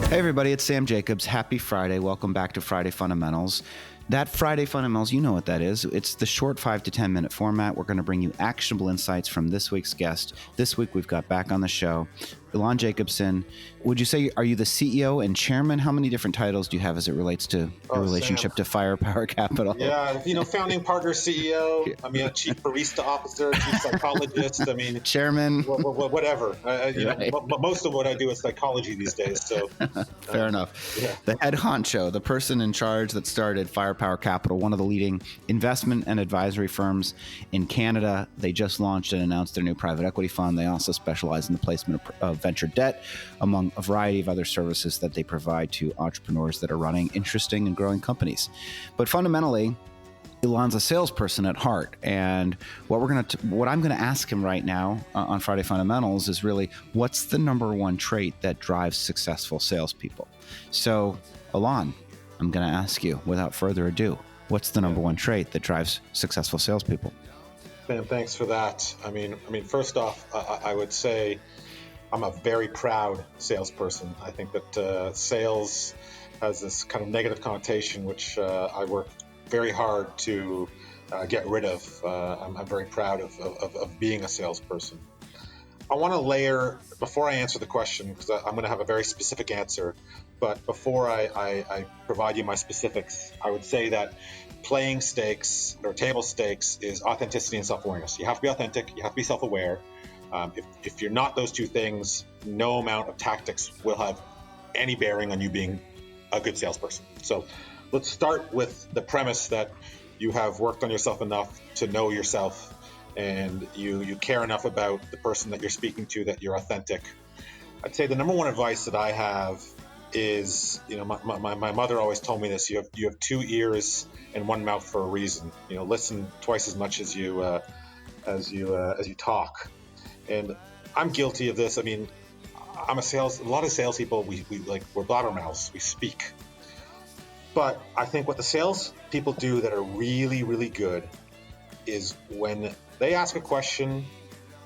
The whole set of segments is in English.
Hey everybody, it's Sam Jacobs. Happy Friday. Welcome back to Friday Fundamentals. That Friday Fundamentals, you know what that is. It's the short 5 to 10 minute format. We're going to bring you actionable insights from this week's guest. This week we've got back on the show Ilan Jacobson. Would you say, are you the CEO and chairman? How many different titles do you have as it relates to your relationship to Firepower Capital? Yeah, founding partner, CEO, chief barista officer, chief psychologist, chairman, whatever. Right. Most of what I do is psychology these days. So fair enough. Yeah. The head honcho, the person in charge that started Firepower Capital, one of the leading investment and advisory firms in Canada. They just launched and announced their new private equity fund. They also specialize in the placement of venture debt, among a variety of other services that they provide to entrepreneurs that are running interesting and growing companies. But fundamentally, Ilan's a salesperson at heart, and what I'm going to ask him right now on Friday Fundamentals is really, what's the number one trait that drives successful salespeople? So, Ilan, I'm going to ask you, without further ado, what's the number one trait that drives successful salespeople? Sam, thanks for that. First off, I would say I'm a very proud salesperson. I think that sales has this kind of negative connotation, which I work very hard to get rid of. I'm very proud of being a salesperson. I want to layer, before I answer the question, because I'm going to have a very specific answer, but before I provide you my specifics, I would say that playing stakes or table stakes is authenticity and self-awareness. You have to be authentic, you have to be self-aware. If you're not those two things, no amount of tactics will have any bearing on you being a good salesperson. So let's start with the premise that you have worked on yourself enough to know yourself, and you care enough about the person that you're speaking to that you're authentic. I'd say the number one advice that I have is, my mother always told me this: you have two ears and one mouth for a reason. Listen twice as much as you talk. And I'm guilty of this. A lot of salespeople, we're blabbermouths, we speak. But I think what the sales people do that are really, really good is when they ask a question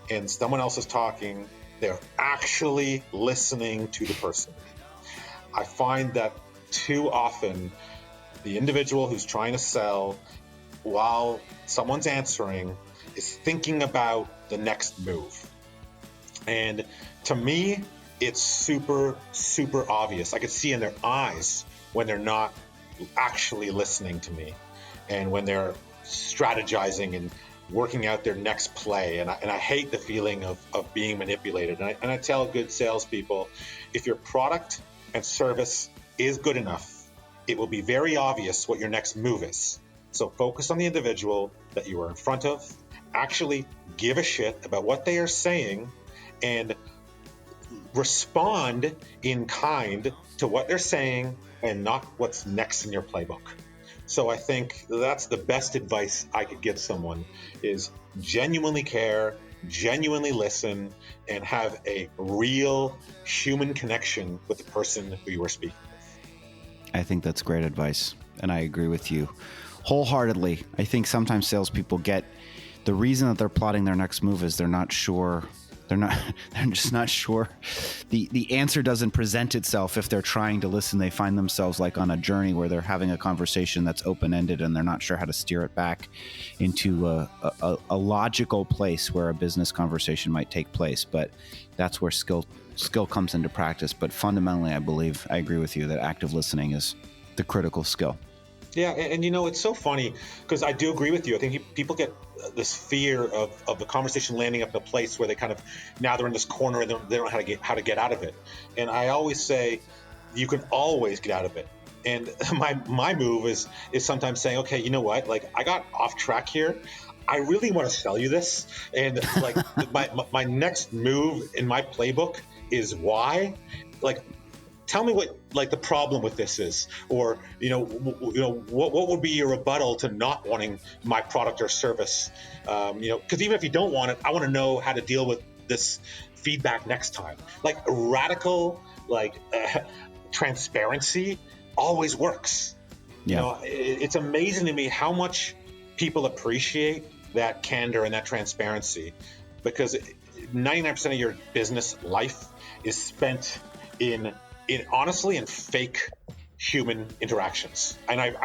and someone else is talking, they're actually listening to the person. I find that too often the individual who's trying to sell while someone's answering is thinking about the next move. And to me, it's super, super obvious. I could see in their eyes when they're not actually listening to me and when they're strategizing and working out their next play. And I hate the feeling of being manipulated. And I tell good salespeople, if your product and service is good enough, it will be very obvious what your next move is. So focus on the individual that you are in front of, actually give a shit about what they are saying, and respond in kind to what they're saying and not what's next in your playbook. So I think that's the best advice I could give someone, is genuinely care, genuinely listen, and have a real human connection with the person who you are speaking with. I think that's great advice, and I agree with you wholeheartedly. I think sometimes salespeople get the reason that they're plotting their next move is they're not sure. They're just not sure. The answer doesn't present itself if they're trying to listen. They find themselves like on a journey where they're having a conversation that's open-ended and they're not sure how to steer it back into a logical place where a business conversation might take place. But that's where skill comes into practice. But fundamentally, I agree with you that active listening is the critical skill. Yeah, and it's so funny because I do agree with you. I think people get this fear of the conversation landing up in a place where they kind of, now they're in this corner and they don't know how to get out of it. And I always say, you can always get out of it. And my move is sometimes saying, okay, you know what? Like, I got off track here. I really want to sell you this. And like my next move in my playbook is why. Like, tell me what like the problem with this is, or what would be your rebuttal to not wanting my product or service? Because even if you don't want it, I want to know how to deal with this feedback next time. Like radical, transparency always works. Yeah. It's amazing to me how much people appreciate that candor and that transparency, because 99% of your business life is spent in honestly in fake human interactions. And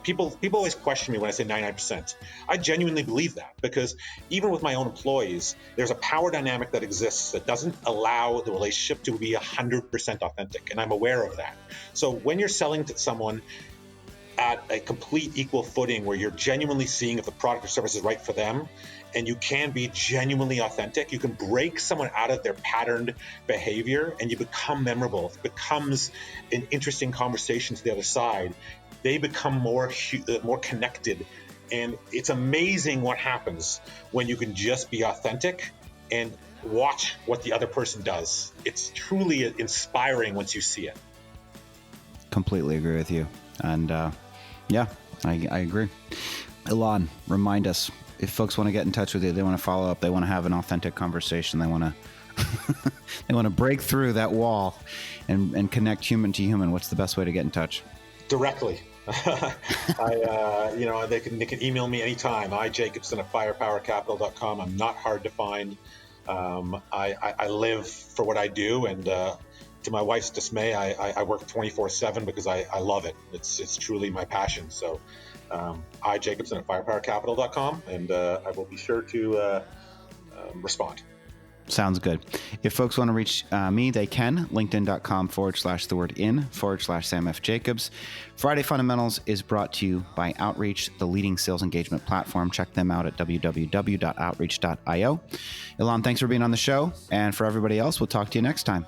people always question me when I say 99%. I genuinely believe that, because even with my own employees, there's a power dynamic that exists that doesn't allow the relationship to be 100% authentic, and I'm aware of that. So when you're selling to someone at a complete equal footing, where you're genuinely seeing if the product or service is right for them, and you can be genuinely authentic, you can break someone out of their patterned behavior and you become memorable. It becomes an interesting conversation to the other side. They become more connected, and it's amazing what happens when you can just be authentic and watch what the other person does. It's truly inspiring once you see it. Completely agree with you. And yeah, I agree. Ilan, remind us, if folks want to get in touch with you, they want to follow up, they want to have an authentic conversation, they want to they want to break through that wall and connect human to human, what's the best way to get in touch? Directly. They can email me anytime. Jacobson@firepowercapital.com. I'm not hard to find. I live for what I do, and to my wife's dismay, I work 24/7 because I love it. It's truly my passion. So Jacobson@firepowercapital.com, and I will be sure to respond. Sounds good. If folks want to reach me, they can. LinkedIn.com/in/Sam F. Jacobs. Friday Fundamentals is brought to you by Outreach, the leading sales engagement platform. Check them out at www.outreach.io. Ilan, thanks for being on the show. And for everybody else, we'll talk to you next time.